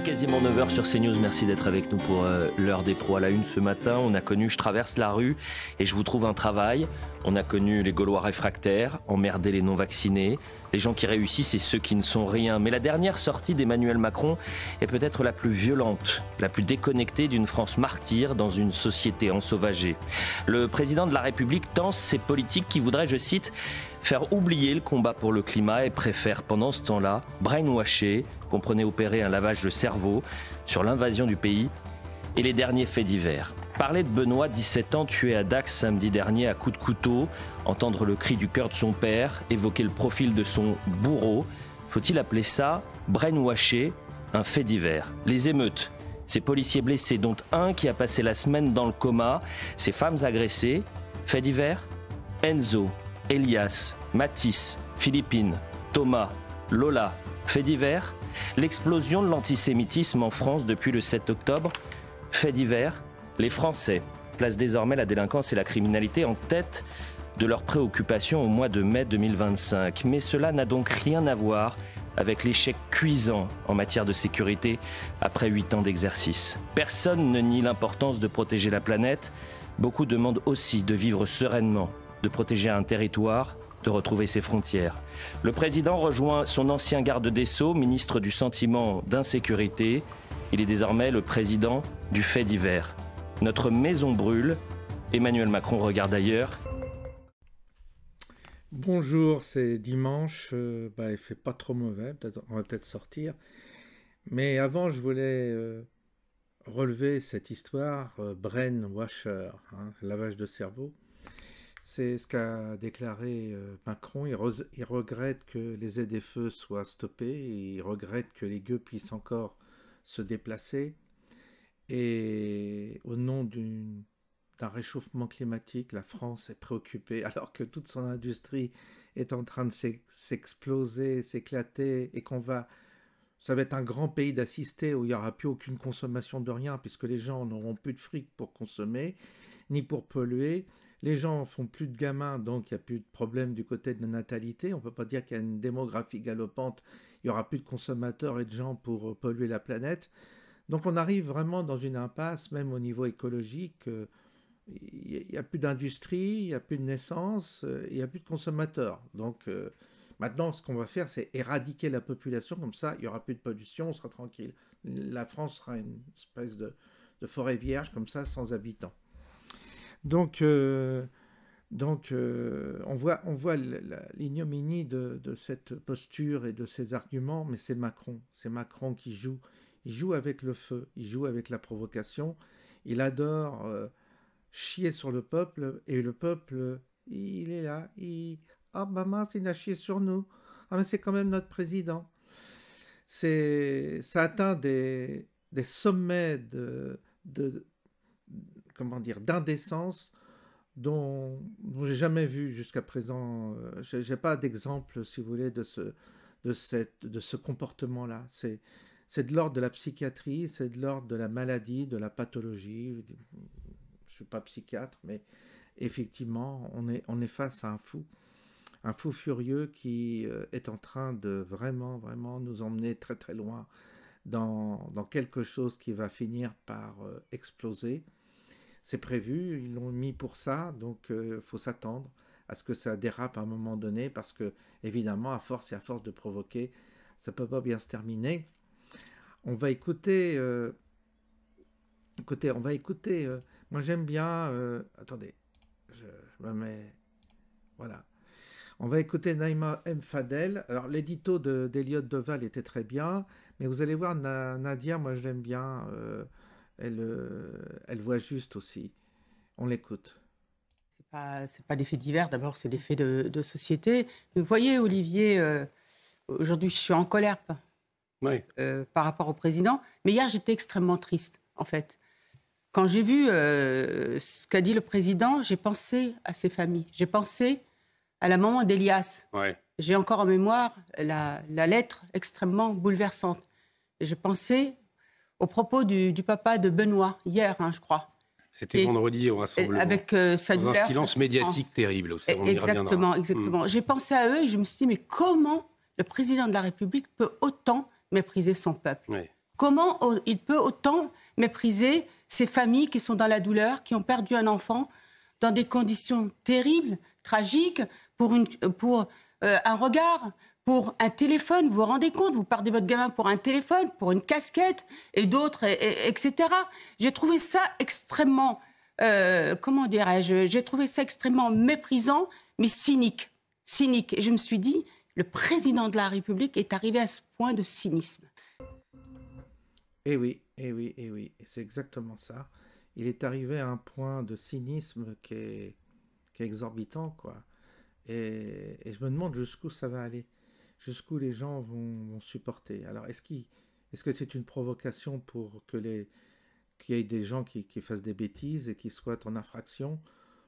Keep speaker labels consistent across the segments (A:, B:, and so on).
A: Quasiment 9 h sur CNews, merci d'être avec nous pour l'heure des pros à la une ce matin. On a connu « Je traverse la rue et je vous trouve un travail ». On a connu les Gaulois réfractaires, emmerder les non-vaccinés, les gens qui réussissent et ceux qui ne sont rien. Mais la dernière sortie d'Emmanuel Macron est peut-être la plus violente, la plus déconnectée d'une France martyre dans une société ensauvagée. Le président de la République tense ses politiques qui voudraient, je cite, faire oublier le combat pour le climat et préfère pendant ce temps-là brainwasher, comprenez opérer un lavage de cerveau sur l'invasion du pays et les derniers faits divers. Parler de Benoît, 17 ans, tué à Dax samedi dernier à coups de couteau, entendre le cri du cœur de son père, évoquer le profil de son bourreau, faut-il appeler ça brainwasher, un fait divers? Les émeutes, ces policiers blessés dont un qui a passé la semaine dans le coma, ces femmes agressées, fait divers? Enzo, Elias, Mathis, Philippine, Thomas, Lola, fait divers? L'explosion de l'antisémitisme en France depuis le 7 octobre, fait divers? Les Français placent désormais la délinquance et la criminalité en tête de leurs préoccupations au mois de mai 2025. Mais cela n'a donc rien à voir avec l'échec cuisant en matière de sécurité après 8 ans d'exercice. Personne ne nie l'importance de protéger la planète. Beaucoup demandent aussi de vivre sereinement, de protéger un territoire, de retrouver ses frontières. Le président rejoint son ancien garde des Sceaux, ministre du sentiment d'insécurité. Il est désormais le président du fait divers. Notre maison brûle. Emmanuel Macron regarde ailleurs.
B: Bonjour, c'est dimanche. Il fait pas trop mauvais. On va peut-être sortir. Mais avant, je voulais relever cette histoire brainwasher, lavage de cerveau. C'est ce qu'a déclaré Macron. Il regrette que les ZFE soient stoppés. Il regrette que les gueux puissent encore se déplacer. Et au nom d'un réchauffement climatique, la France est préoccupée, alors que toute son industrie est en train de s'exploser, s'éclater, et ça va être un grand pays d'assister où il n'y aura plus aucune consommation de rien, puisque les gens n'auront plus de fric pour consommer, ni pour polluer. Les gens font plus de gamins, donc il n'y a plus de problème du côté de la natalité. On ne peut pas dire qu'il y a une démographie galopante, il n'y aura plus de consommateurs et de gens pour polluer la planète. Donc on arrive vraiment dans une impasse, même au niveau écologique. Il n'y a plus d'industrie, il n'y a plus de naissance, il n'y a plus de consommateurs. Donc maintenant, ce qu'on va faire, c'est éradiquer la population, comme ça, il n'y aura plus de pollution, on sera tranquille. La France sera une espèce de forêt vierge, comme ça, sans habitants. Donc on voit l'ignominie de cette posture et de ces arguments, mais c'est Macron qui joue. Il joue avec le feu, il joue avec la provocation, il adore chier sur le peuple, et le peuple, il est là, ah maman, il a chié sur nous, ah mais c'est quand même notre président. Ça atteint des sommets d'indécence dont j'ai jamais vu jusqu'à présent. J'ai pas d'exemple, si vous voulez, de ce comportement-là. C'est de l'ordre de la psychiatrie, c'est de l'ordre de la maladie, de la pathologie. Je ne suis pas psychiatre, mais effectivement, on est face à un fou furieux qui est en train de vraiment, vraiment nous emmener très, très loin dans quelque chose qui va finir par exploser. C'est prévu, ils l'ont mis pour ça, donc il faut s'attendre à ce que ça dérape à un moment donné, parce que, évidemment, à force de provoquer, ça ne peut pas bien se terminer. On va écouter, moi j'aime bien, attendez, je me mets, voilà. On va écouter Naïma M. Fadel. Alors l'édito d'Eliott Deval était très bien, mais vous allez voir Nadia, moi je l'aime bien, elle voit juste aussi. On l'écoute.
C: C'est pas des faits divers, d'abord c'est des faits de société. Vous voyez Olivier, aujourd'hui je suis en colère. Oui. Par rapport au président. Mais hier, j'étais extrêmement triste, en fait. Quand j'ai vu ce qu'a dit le président, j'ai pensé à ses familles. J'ai pensé à la maman d'Elias. Ouais. J'ai encore en mémoire la lettre extrêmement bouleversante. Et j'ai pensé aux propos du papa de Benoît, hier, je crois.
D: C'était vendredi au rassemblement.
C: Avec sa
D: douleur, un silence médiatique terrible aussi.
C: Exactement. J'ai pensé à eux et je me suis dit, mais comment le président de la République peut autant mépriser son peuple. Oui. Comment il peut autant mépriser ces familles qui sont dans la douleur, qui ont perdu un enfant dans des conditions terribles, tragiques, pour un regard, pour un téléphone. Vous vous rendez compte, vous perdez votre gamin pour un téléphone, pour une casquette, et d'autres, etc. J'ai trouvé ça extrêmement, comment dirais-je, j'ai trouvé ça extrêmement méprisant, mais cynique. Cynique. Et je me suis dit, le président de la République est arrivé à ce point de cynisme.
B: Eh oui, eh oui, eh oui, c'est exactement ça. Il est arrivé à un point de cynisme qui est exorbitant, quoi. Et je me demande jusqu'où ça va aller, jusqu'où les gens vont supporter. Alors, est-ce que c'est une provocation pour qu'il y ait des gens qui fassent des bêtises et qui soient en infraction?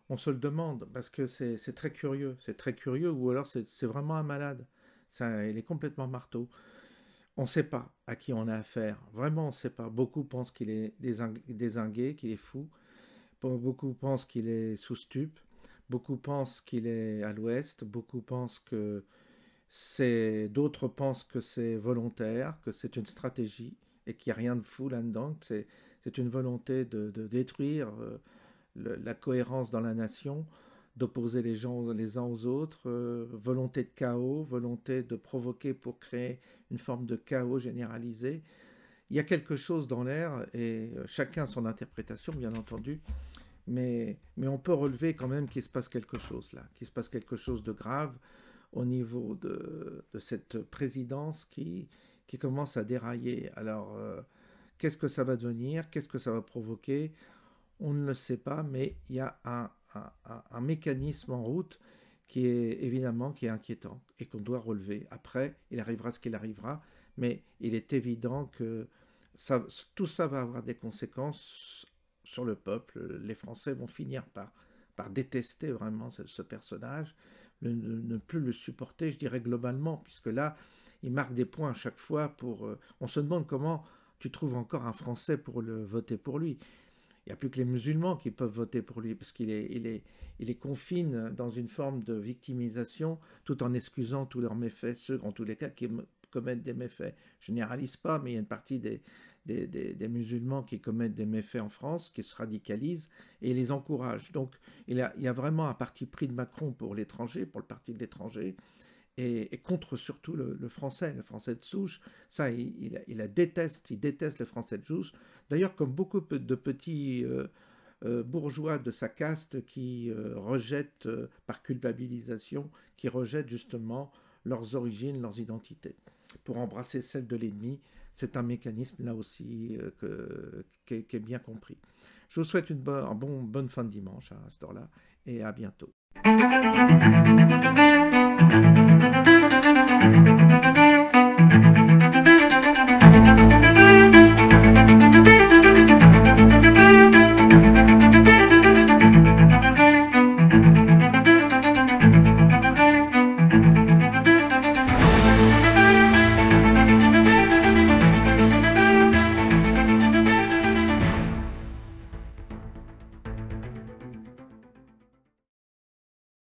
B: On se le demande, parce que c'est très curieux. C'est très curieux, ou alors c'est vraiment un malade. Il est complètement marteau. On ne sait pas à qui on a affaire. Vraiment, on ne sait pas. Beaucoup pensent qu'il est dézingué, qu'il est fou. Beaucoup pensent qu'il est sous stupe. Beaucoup pensent qu'il est à l'ouest. Beaucoup pensent que d'autres pensent que c'est volontaire, que c'est une stratégie et qu'il n'y a rien de fou là-dedans. C'est une volonté de détruire la cohérence dans la nation, d'opposer les gens les uns aux autres, volonté de chaos, volonté de provoquer pour créer une forme de chaos généralisé. Il y a quelque chose dans l'air, et chacun son interprétation, bien entendu, mais on peut relever quand même qu'il se passe quelque chose là, qu'il se passe quelque chose de grave au niveau de cette présidence qui commence à dérailler. Alors, qu'est-ce que ça va devenir? Qu'est-ce que ça va provoquer? On ne le sait pas, mais il y a un mécanisme en route qui est inquiétant et qu'on doit relever. Après, il arrivera ce qu'il arrivera, mais il est évident que tout ça va avoir des conséquences sur le peuple. Les Français vont finir par détester vraiment ce personnage, ne plus le supporter, je dirais globalement, puisque là, il marque des points à chaque fois on se demande comment tu trouves encore un Français pour voter pour lui. Il n'y a plus que les musulmans qui peuvent voter pour lui, parce qu'il les confine dans une forme de victimisation, tout en excusant tous leurs méfaits, ceux, en tous les cas, qui commettent des méfaits. Je généralise pas, mais il y a une partie des musulmans qui commettent des méfaits en France, qui se radicalisent, et les encouragent. Donc, il y a vraiment un parti pris de Macron pour l'étranger, pour le parti de l'étranger, et contre surtout le français de souche. Ça, il déteste le français de souche. D'ailleurs, comme beaucoup de petits bourgeois de sa caste qui rejettent par culpabilisation, qui rejettent justement leurs origines, leurs identités, pour embrasser celle de l'ennemi. C'est un mécanisme là aussi qui est bien compris. Je vous souhaite une bonne fin de dimanche à cette heure-là, et à bientôt.